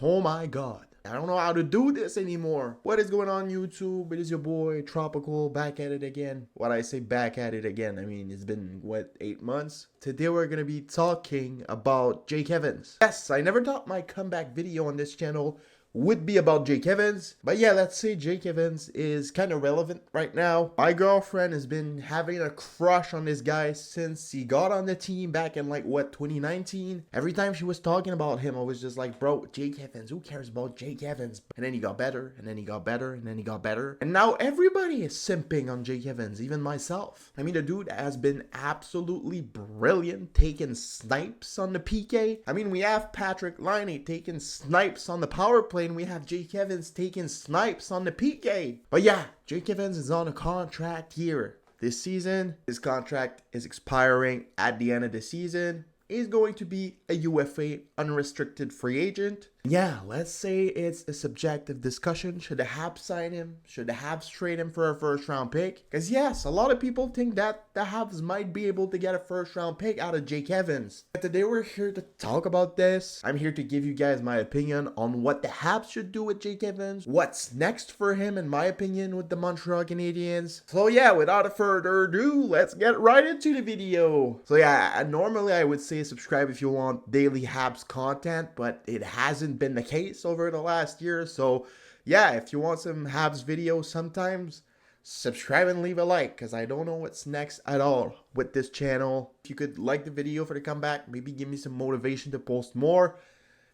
Oh my god. I don't know how to do this anymore. What is going on, YouTube? It is your boy Tropical back at it again. When I say back at it again, I mean it's been what, 8 months? Today we're gonna be talking about Jake Evans. Yes, I never thought my comeback video on this channel would be about Jake Evans, but yeah, let's say Jake Evans is kind of relevant right now. My girlfriend has been having a crush on this guy since he got on the team back in 2019. Every time she was talking about him, I was just like, bro, Jake Evans, who cares about Jake Evans? And then he got better, and then he got better, and then he got better, and now everybody is simping on Jake Evans, even myself. I mean, the dude has been absolutely brilliant, taking snipes on the PK. I mean, we have Patrick Laine taking snipes on the power play, and we have Jake Evans taking snipes on the PK. But yeah, Jake Evans is on a contract here this season. His contract is expiring at the end of the season. He's going to be a UFA, unrestricted free agent. Yeah, let's say it's a subjective discussion. Should the HABS sign him? Should the HABS trade him for a first round pick? Because yes, a lot of people think that the HABS might be able to get a first round pick out of Jake Evans. But today we're here to talk about this. I'm here to give you guys my opinion on what the HABS should do with Jake Evans. What's next for him, in my opinion, with the Montreal Canadiens. So yeah, without further ado, let's get right into the video. So yeah, normally I would say subscribe if you want daily HABS content, but it hasn't been the case over the last year. So yeah, if you want some HABS videos sometimes, subscribe and leave a like, because I don't know what's next at all with this channel. If you could like the video for the comeback, maybe give me some motivation to post more,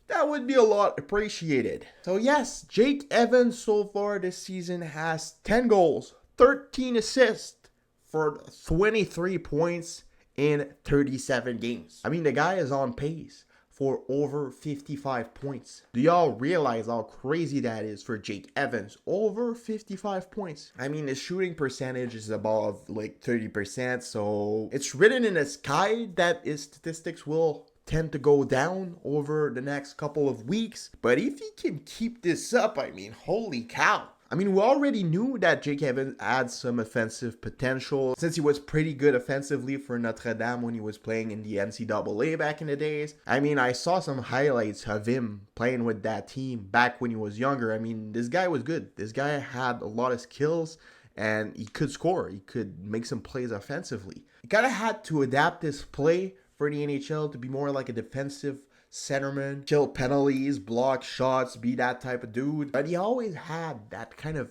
that would be a lot appreciated. So yes, Jake Evans so far this season has 10 goals, 13 assists for 23 points in 37 games. I mean, the guy is on pace for over 55 points. Do y'all realize how crazy that is for Jake Evans? Over 55 points. I mean, his shooting percentage is above 30%, so it's written in the sky that his statistics will tend to go down over the next couple of weeks. But if he can keep this up, I mean, holy cow. I mean, we already knew that Jake Evans had some offensive potential since he was pretty good offensively for Notre Dame when he was playing in the NCAA back in the days. I mean, I saw some highlights of him playing with that team back when he was younger. I mean, this guy was good. This guy had a lot of skills and he could score. He could make some plays offensively. He kind of had to adapt his play for the NHL to be more like a defensive centerman, kill penalties, block shots, be that type of dude. But he always had that kind of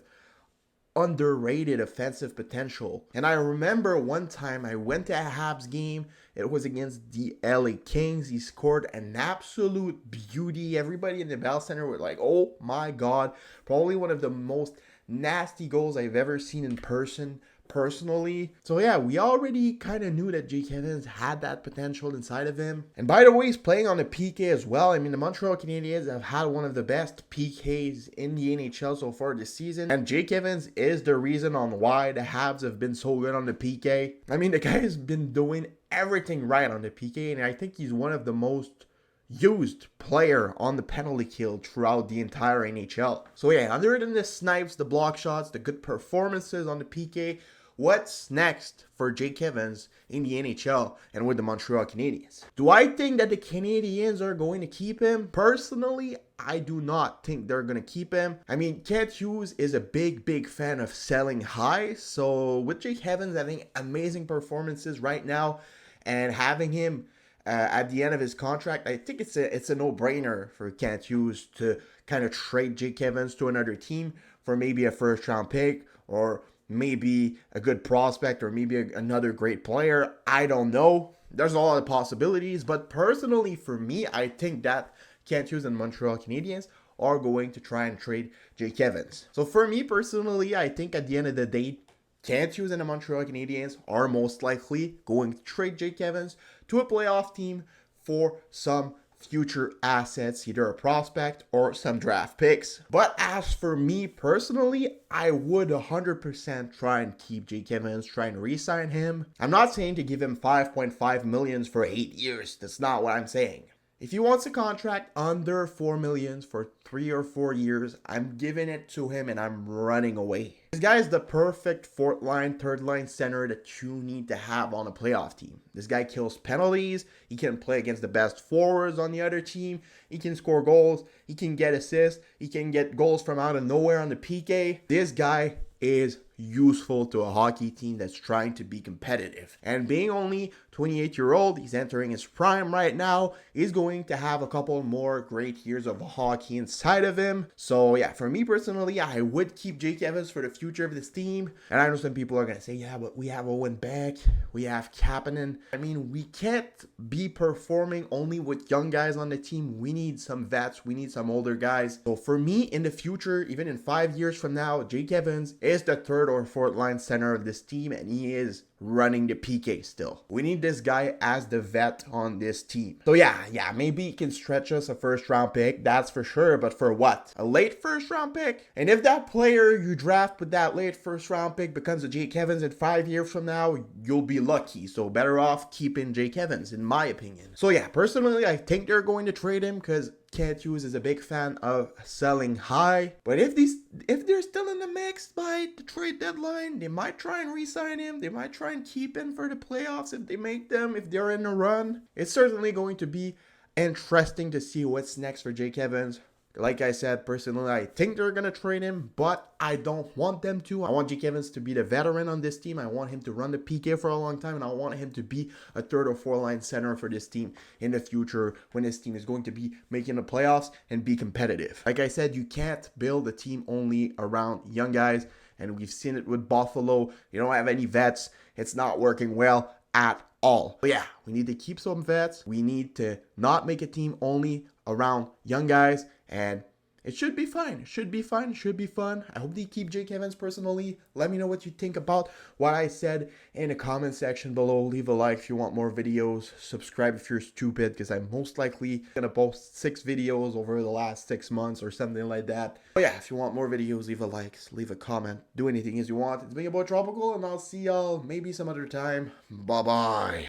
underrated offensive potential. And I remember one time I went to a Habs game. It was against the LA Kings. He scored an absolute beauty. Everybody in the Bell Center were like, oh my god. Probably one of the most nasty goals I've ever seen in person, personally. So yeah, we already kind of knew that Jake Evans had that potential inside of him. And by the way, he's playing on the PK as well. I mean, the Montreal Canadiens have had one of the best PKs in the NHL so far this season. And Jake Evans is the reason on why the Habs have been so good on the PK. I mean, the guy has been doing everything right on the PK, and I think he's one of the most used player on the penalty kill throughout the entire NHL. So yeah, other than the snipes, the block shots, the good performances on the PK, what's next for Jake Evans in the NHL and with the Montreal Canadiens? Do I think that the Canadiens are going to keep him? Personally, I do not think they're going to keep him. I mean, Kent Hughes is a big fan of selling high. So with Jake Evans having amazing performances right now and having him at the end of his contract, I think it's a no-brainer for Kent Hughes to kind of trade Jake Evans to another team for maybe a first-round pick or maybe a good prospect or maybe another great player. I don't know. There's a lot of possibilities, but personally for me, I think that Kent Hughes and Montreal Canadiens are going to try and trade Jake Evans. So for me personally, I think at the end of the day, Kent Hughes and the Montreal Canadiens are most likely going to trade Jake Evans to a playoff team for some future assets, either a prospect or some draft picks. But as for me personally, I would 100% try and keep Jake Evans, try and re-sign him. I'm not saying to give him 5.5 million for 8 years. That's not what I'm saying. If he wants a contract under 4 million for 3 or 4 years, I'm giving it to him and I'm running away. This guy is the perfect fourth line, third line center that you need to have on a playoff team. This guy kills penalties. He can play against the best forwards on the other team. He can score goals. He can get assists. He can get goals from out of nowhere on the PK. This guy is useful to a hockey team that's trying to be competitive. And being only 28-year-old, he's entering his prime right now. He's going to have a couple more great years of hockey inside of him. So yeah, for me personally, I would keep Jake Evans for the future of this team. And I know some people are going to say, yeah, but we have Owen Beck, we have Kapanen. I mean, we can't be performing only with young guys on the team. We need some vets, we need some older guys. So for me, in the future, even in 5 years from now, Jake Evans is the third or fourth line center of this team, and he is running the PK still. We need this guy as the vet on this team. So yeah, maybe he can stretch us a first round pick, that's for sure, but for what? A late first round pick? And if that player you draft with that late first round pick becomes a Jake Evans in 5 years from now, you'll be lucky. So better off keeping Jake Evans, in my opinion. So yeah, personally, I think they're going to trade him because Kent Hughes is a big fan of selling high. But if they're still in the mix by the trade deadline, they might try and re-sign him. They might try and keep him for the playoffs if they make them, if they're in a run. It's certainly going to be interesting to see what's next for Jake Evans. Like I said, personally, I think they're going to trade him, but I don't want them to. I want Jake Evans to be the veteran on this team. I want him to run the PK for a long time, and I want him to be a third or fourth line center for this team in the future when this team is going to be making the playoffs and be competitive. Like I said, you can't build a team only around young guys, and we've seen it with Buffalo. You don't have any vets. It's not working well at all. But yeah, we need to keep some vets. We need to not make a team only around young guys, and it should be fine. It should be fine. It should be fun. I hope they keep Jake Evans personally. Let me know what you think about what I said in the comment section below. Leave a like if you want more videos. Subscribe if you're stupid, because I'm most likely going to post 6 videos over the last 6 months or something like that. But yeah, if you want more videos, leave a like, leave a comment, do anything as you want. It's been your boy Tropical, and I'll see y'all maybe some other time. Bye-bye.